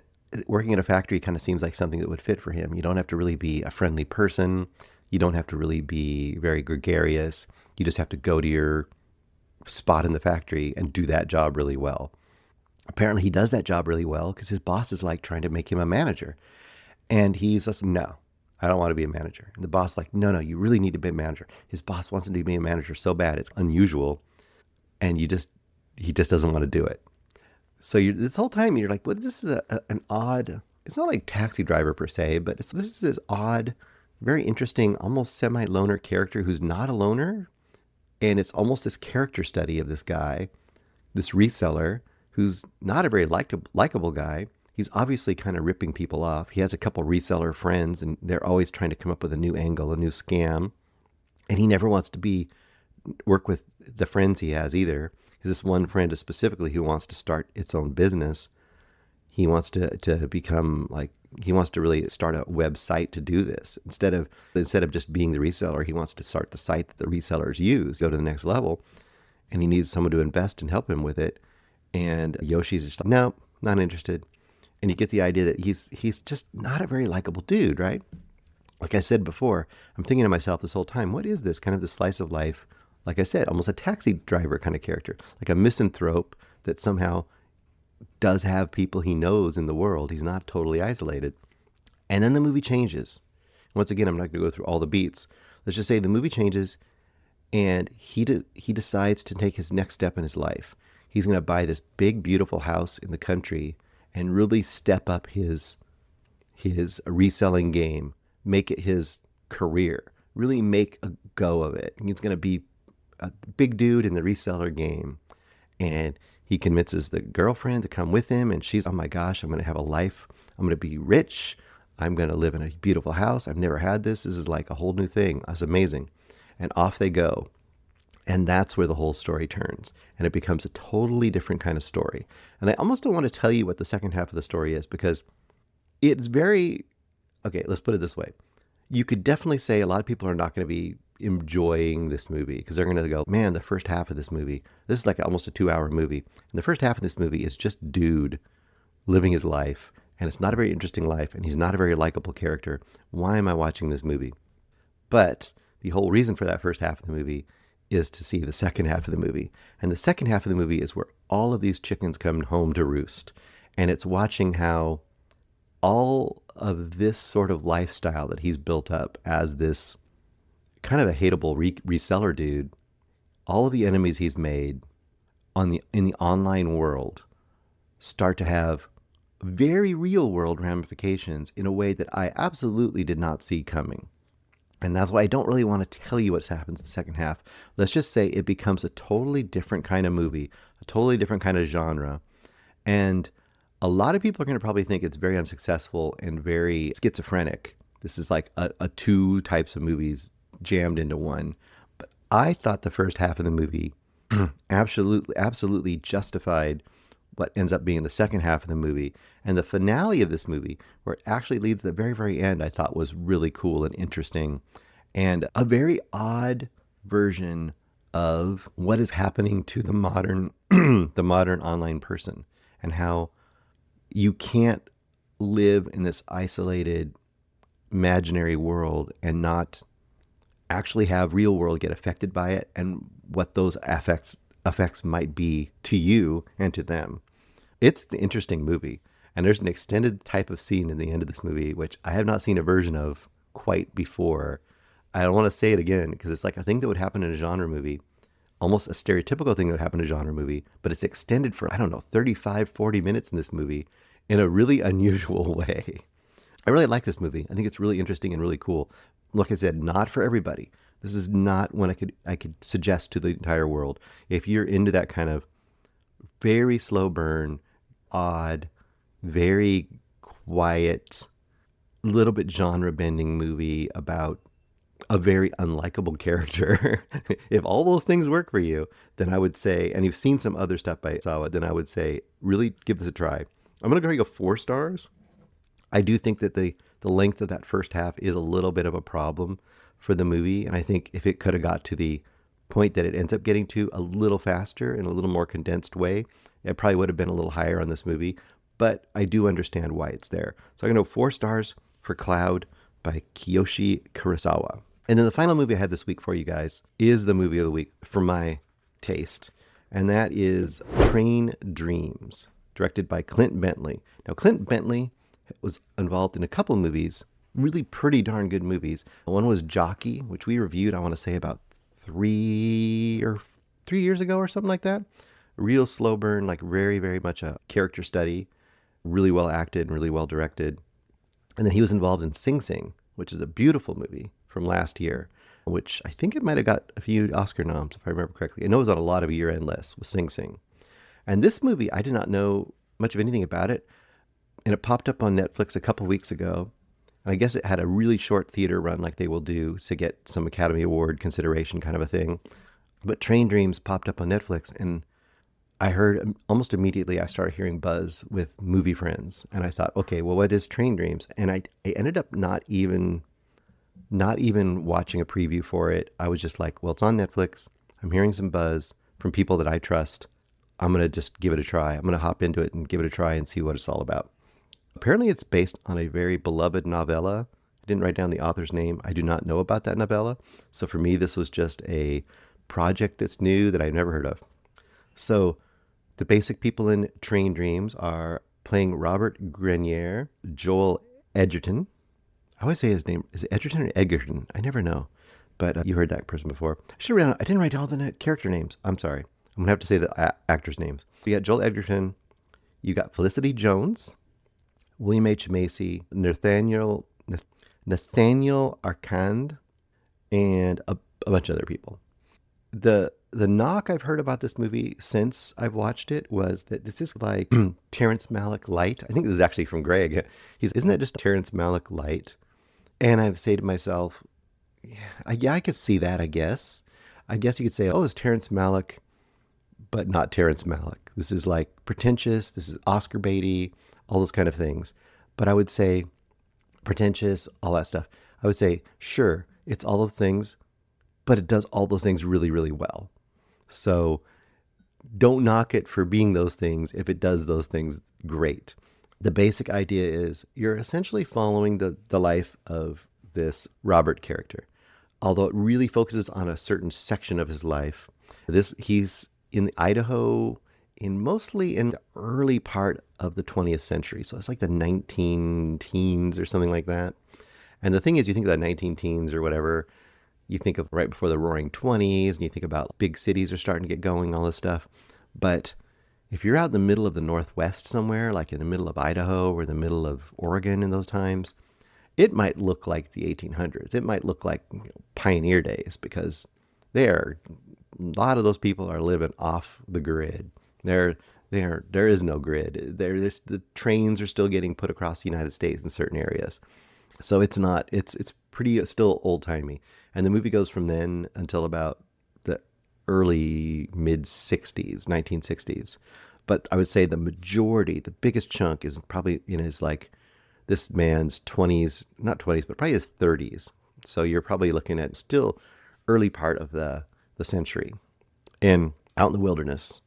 working at a factory kind of seems like something that would fit for him. You don't have to really be a friendly person. You don't have to really be very gregarious. You just have to go to your spot in the factory and do that job really well. Apparently he does that job really well because his boss is like trying to make him a manager. And he's just, no, I don't want to be a manager. And the boss is like, no, you really need to be a manager. His boss wants him to be a manager so bad, it's unusual. And he just doesn't want to do it. So this whole time you're like, well, this is an odd, it's not like Taxi Driver per se, but this is this odd, very interesting, almost semi-loner character who's not a loner. And it's almost this character study of this guy, this reseller, who's not a very likable guy. He's obviously kind of ripping people off. He has a couple reseller friends, and they're always trying to come up with a new angle, a new scam. And he never wants to work with the friends he has either. This one friend specifically who wants to start its own business. He wants to become like, he wants to really start a website to do this. Instead of just being the reseller, he wants to start the site that the resellers use, go to the next level. And he needs someone to invest and help him with it. And Yoshi's just like, no, not interested. And you get the idea that he's just not a very likable dude, right? Like I said before, I'm thinking to myself this whole time, what is this kind of the slice of life? Like I said, almost a Taxi Driver kind of character, like a misanthrope that somehow does have people he knows in the world. He's not totally isolated. And then the movie changes. Once again, I'm not going to go through all the beats. Let's just say the movie changes, and he decides to take his next step in his life. He's going to buy this big, beautiful house in the country, and really step up his reselling game, make it his career, really make a go of it. He's going to be a big dude in the reseller game. And he convinces the girlfriend to come with him, and she's, oh my gosh, I'm going to have a life. I'm going to be rich. I'm going to live in a beautiful house. I've never had this. This is like a whole new thing. That's amazing. And off they go. And that's where the whole story turns. And it becomes a totally different kind of story. And I almost don't want to tell you what the second half of the story is, because it's very, okay, let's put it this way. You could definitely say a lot of people are not going to be enjoying this movie because they're going to go, man, the first half of this movie, this is like almost a 2-hour movie. And the first half of this movie is just dude living his life. And it's not a very interesting life. And he's not a very likable character. Why am I watching this movie? But the whole reason for that first half of the movie is to see the second half of the movie. And the second half of the movie is where all of these chickens come home to roost. And it's watching how all of this sort of lifestyle that he's built up as this kind of a hateable reseller dude, all of the enemies he's made in the online world start to have very real world ramifications in a way that I absolutely did not see coming. And that's why I don't really want to tell you what happens in the second half. Let's just say it becomes a totally different kind of movie, a totally different kind of genre. And a lot of people are going to probably think it's very unsuccessful and very schizophrenic. This is like a two types of movies jammed into one. But I thought the first half of the movie absolutely justified what ends up being the second half of the movie. And the finale of this movie, where it actually leads to the very, very end, I thought was really cool and interesting. And a very odd version of what is happening to the modern the modern online person, and how you can't live in this isolated imaginary world and not actually have real world get affected by it, and what those effects might be to you and to them. It's an interesting movie. And there's an extended type of scene in the end of this movie, which I have not seen a version of quite before. I don't want to say it again because it's like a thing that would happen in a genre movie, almost a stereotypical thing that would happen in a genre movie, but it's extended for, 35, 40 minutes in this movie in a really unusual way. I really like this movie. I think it's really interesting and really cool. Like I said, not for everybody. This is not one I could suggest to the entire world. If you're into that kind of very slow burn, odd, very quiet, little bit genre bending movie about a very unlikable character. If all those things work for you, then I would say, and you've seen some other stuff by Sawa, then I would say, really give this a try. I'm going to go 4 stars. I do think that the length of that first half is a little bit of a problem for the movie. And I think if it could have got to the point that it ends up getting to a little faster in a little more condensed way, it probably would have been a little higher on this movie. But I do understand why it's there. So I'm going to go 4 stars for Cloud by Kiyoshi Kurosawa. And then the final movie I had this week for you guys is the movie of the week for my taste. And that is Train Dreams, directed by Clint Bentley. Now, Clint Bentley was involved in a couple of movies, really pretty darn good movies. One was Jockey, which we reviewed, I want to say about 3 years ago or something like that. Real slow burn, like very, very much a character study, really well acted and really well directed. And then he was involved in Sing Sing, which is a beautiful movie from last year, which I think it might have got a few Oscar noms, if I remember correctly. I know it was on a lot of year-end lists with Sing Sing. And this movie, I did not know much of anything about it. And it popped up on Netflix a couple weeks ago. And I guess it had a really short theater run like they will do to get some Academy Award consideration kind of a thing. But Train Dreams popped up on Netflix, and I heard almost immediately, I started hearing buzz with movie friends. And I thought, okay, well, what is Train Dreams? And I ended up not even watching a preview for it. I was just like, well, it's on Netflix. I'm hearing some buzz from people that I trust. I'm going to just give it a try. I'm going to hop into it and give it a try and see what it's all about. Apparently it's based on a very beloved novella. I didn't write down the author's name. I do not know about that novella. So for me, this was just a project that's new that I've never heard of. So the basic people in Train Dreams are playing Robert Grenier, Joel Edgerton. I always say his name. Is it Edgerton or Edgerton? I never know. But you heard that person before. I didn't write all the character names. I'm sorry. I'm going to have to say the actors' names. We got Joel Edgerton, You got Felicity Jones, William H. Macy, Nathaniel Arcand, and a bunch of other people. The knock I've heard about this movie since I've watched it was that this is like Terrence Malick light. I think this is actually from Greg. Isn't it just Terrence Malick light? And I say to myself, yeah, I could see that, I guess. I guess you could say, oh, it's Terrence Malick, but not Terrence Malick. This is like pretentious. This is Oscar baity, all those kind of things. But I would say pretentious, all that stuff. I would say, sure, it's all those things, but it does all those things really, really well. So don't knock it for being those things if it does those things great. The basic idea is you're essentially following the life of this Robert character. Although it really focuses on a certain section of his life. He's in Idaho mostly in the early part of the 20th century. So it's like the 19 teens or something like that. And the thing is, you think of the 19 teens or whatever, you think of right before the Roaring 20s, and you think about big cities are starting to get going, all this stuff. But if you're out in the middle of the Northwest somewhere, like in the middle of Idaho or the middle of Oregon in those times, it might look like the 1800s. It might look like pioneer days, because a lot of those people are living off the grid. There is no grid. The trains are still getting put across the United States in certain areas. So it's pretty still old-timey. And the movie goes from then until about the early mid-60s, 1960s. But I would say the majority, the biggest chunk is probably in his this man's 20s, not 20s, but probably his 30s. So you're probably looking at still early part of the century and out in the wilderness.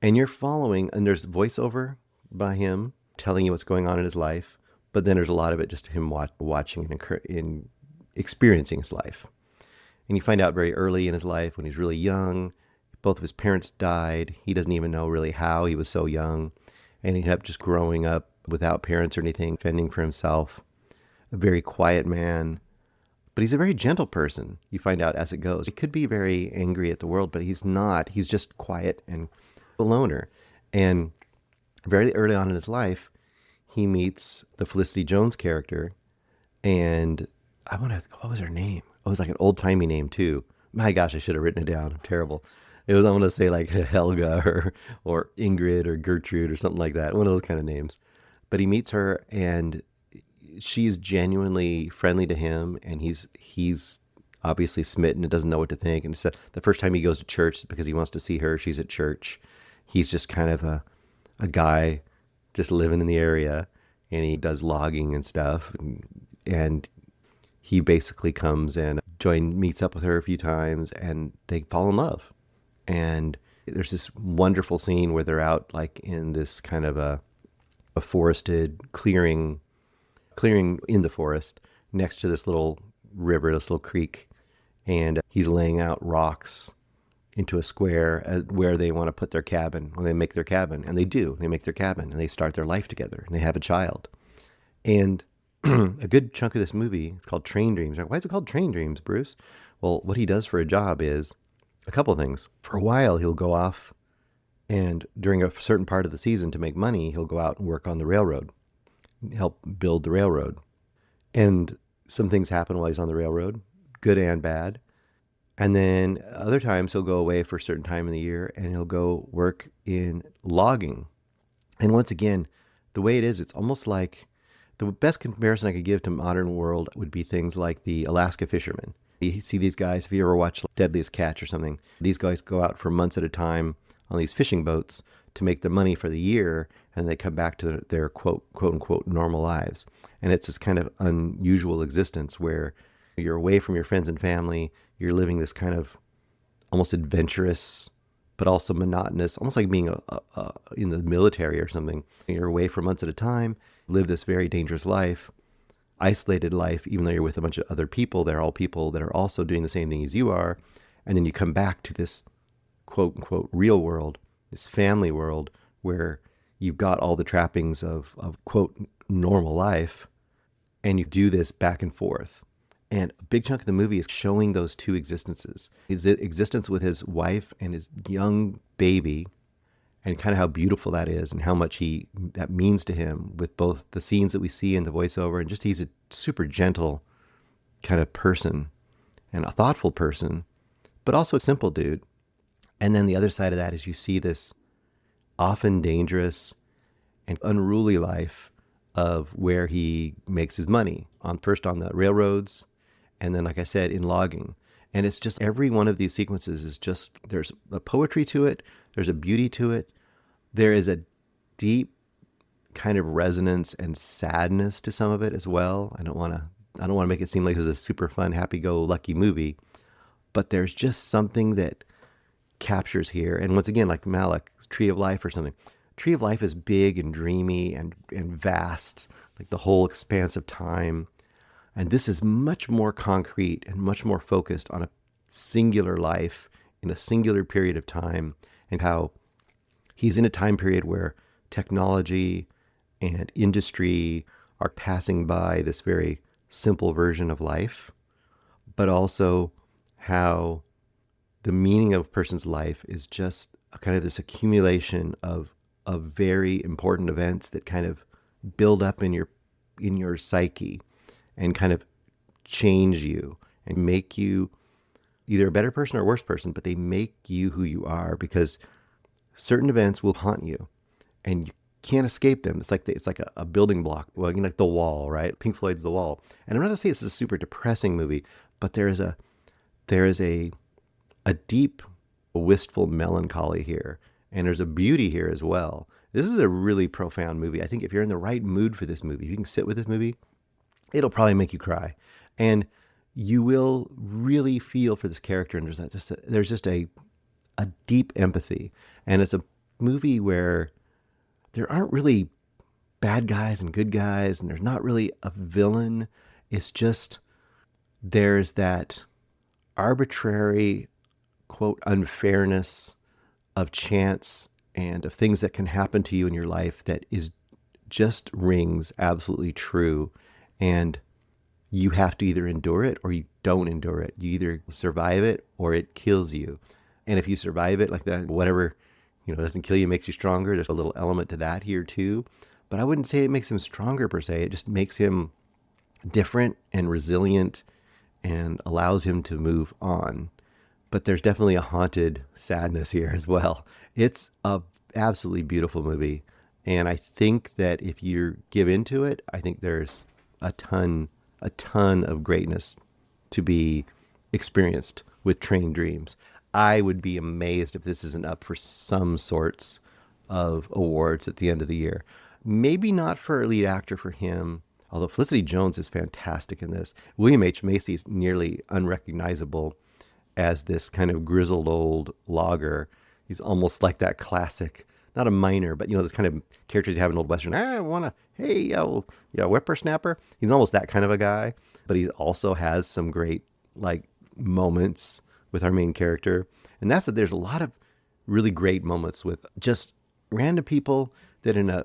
And you're following, and there's voiceover by him telling you what's going on in his life. But then there's a lot of it just him watching and experiencing his life. And you find out very early in his life when he's really young, both of his parents died. He doesn't even know really how he was so young. And he ended up just growing up without parents or anything, fending for himself. A very quiet man. But he's a very gentle person, you find out as it goes. He could be very angry at the world, but he's not. He's just quiet and a loner. And very early on in his life, he meets the Felicity Jones character, and what was her name? It was like an old-timey name too. My gosh, I should have written it down. I'm terrible. I want to say like Helga or Ingrid or Gertrude or something like that. One of those kind of names. But he meets her, and she's genuinely friendly to him, and he's obviously smitten and doesn't know what to think. And so the first time he goes to church because he wants to see her, she's at church. He's just kind of a guy just living in the area, and he does logging and stuff. And he basically comes and meets up with her a few times, and they fall in love. And there's this wonderful scene where they're out like in this kind of a forested clearing in the forest next to this little river, this little creek. And he's laying out rocks into a square where they want to put their cabin, when they make their cabin. And they do. They make their cabin, and they start their life together, and they have a child. And a good chunk of this movie, it's called Train Dreams. Why is it called Train Dreams, Bruce? Well, what he does for a job is a couple of things. For a while, he'll go off, and during a certain part of the season, to make money, he'll go out and work on the railroad, help build the railroad. And some things happen while he's on the railroad, good and bad. And then other times he'll go away for a certain time in the year, and he'll go work in logging. And once again, the way it is, it's almost like the best comparison I could give to modern world would be things like the Alaska fishermen. You see these guys, if you ever watch Deadliest Catch or something, these guys go out for months at a time on these fishing boats to make their money for the year, and they come back to their quote unquote normal lives. And it's this kind of unusual existence where you're away from your friends and family, you're living this kind of almost adventurous but also monotonous, almost like being in the military or something. You're away for months at a time, live this very dangerous life, isolated life, even though you're with a bunch of other people. They're all people that are also doing the same thing as you are. And then you come back to this quote unquote real world, this family world, where you've got all the trappings of quote normal life, and you do this back and forth. And a big chunk of the movie is showing those two existences. His existence with his wife and his young baby, and kind of how beautiful that is and how much that means to him with both the scenes that we see and the voiceover. And just he's a super gentle kind of person and a thoughtful person, but also a simple dude. And then the other side of that is you see this often dangerous and unruly life of where he makes his money first on the railroads, and then, like I said, in logging. And it's just every one of these sequences is just, there's a poetry to it. There's a beauty to it. There is a deep kind of resonance and sadness to some of it as well. I don't want to make it seem like this is a super fun, happy-go-lucky movie, but there's just something that captures here. And once again, like Malick, Tree of Life or something. Tree of Life is big and dreamy and vast, like the whole expanse of time. And this is much more concrete and much more focused on a singular life in a singular period of time, and how he's in a time period where technology and industry are passing by this very simple version of life, but also how the meaning of a person's life is just a kind of this accumulation of very important events that kind of build up in your psyche and kind of change you and make you either a better person or a worse person, but they make you who you are, because certain events will haunt you and you can't escape them. It's like a building block. Well, like The Wall, right? Pink Floyd's The Wall. And I'm not to say this is a super depressing movie, but there is a deep, wistful melancholy here. And there's a beauty here as well. This is a really profound movie. I think if you're in the right mood for this movie, if you can sit with this movie, it'll probably make you cry. And you will really feel for this character. And there's just a deep empathy. And it's a movie where there aren't really bad guys and good guys, and there's not really a villain. It's just, there's that arbitrary, quote, unfairness of chance and of things that can happen to you in your life that just rings absolutely true. And you have to either endure it or you don't endure it. You either survive it or it kills you. And if you survive it, like that, whatever, doesn't kill you, makes you stronger. There's a little element to that here too. But I wouldn't say it makes him stronger per se. It just makes him different and resilient and allows him to move on. But there's definitely a haunted sadness here as well. It's a absolutely beautiful movie. And I think that if you give into it, I think there's a ton of greatness to be experienced with Train Dreams. I would be amazed if this isn't up for some sorts of awards at the end of the year. Maybe not for lead actor for him, although Felicity Jones is fantastic in this. William H. Macy is nearly unrecognizable as this kind of grizzled old logger. He's almost like that classic, not a miner, but this kind of characters you have in old Western. Whippersnapper. He's almost that kind of a guy, but he also has some great moments with our main character. And that's that there's a lot of really great moments with just random people that in a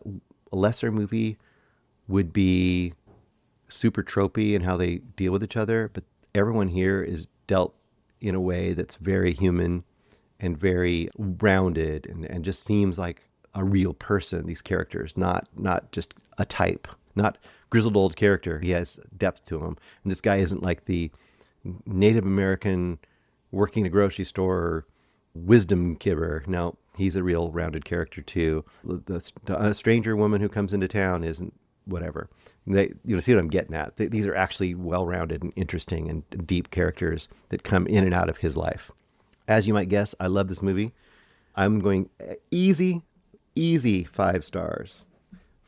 lesser movie would be super tropey in how they deal with each other. But everyone here is dealt in a way that's very human and very rounded and just seems like a real person, these characters, not just a type, not grizzled old character. He has depth to him. And this guy isn't like the Native American working in a grocery store wisdom giver. No, he's a real rounded character too. The stranger woman who comes into town isn't whatever. See what I'm getting at? These are actually well-rounded and interesting and deep characters that come in and out of his life. As you might guess, I love this movie. I'm going easy 5 stars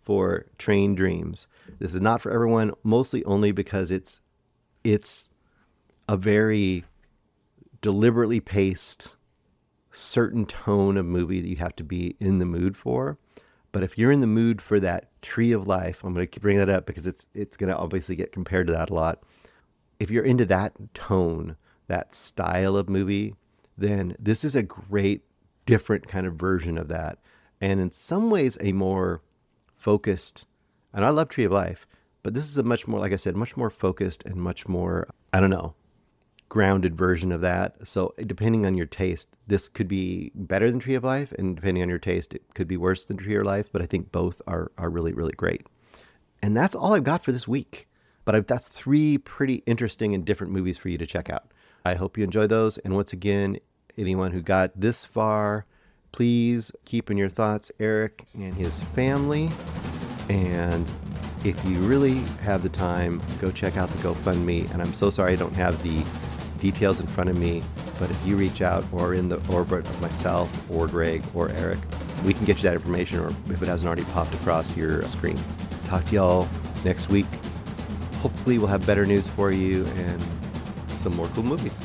for Train Dreams. This is not for everyone, mostly only because it's a very deliberately paced, certain tone of movie that you have to be in the mood for. But if you're in the mood for that Tree of Life, I'm going to bring that up because it's going to obviously get compared to that a lot. If you're into that tone, that style of movie, then this is a great, different kind of version of that. And in some ways, a more focused, and I love Tree of Life, but this is a much more, like I said, much more focused and much more, grounded version of that. So depending on your taste, this could be better than Tree of Life, and depending on your taste, it could be worse than Tree of Life, but I think both are really, really great. And that's all I've got for this week. But I've got 3 pretty interesting and different movies for you to check out. I hope you enjoy those. And once again, anyone who got this far, please keep in your thoughts Eric and his family. And if you really have the time, go check out the GoFundMe. And I'm so sorry I don't have the details in front of me, but if you reach out or in the orbit of myself or Greg or Eric, we can get you that information, or if it hasn't already popped across your screen. Talk to y'all next week. Hopefully we'll have better news for you and some more cool movies.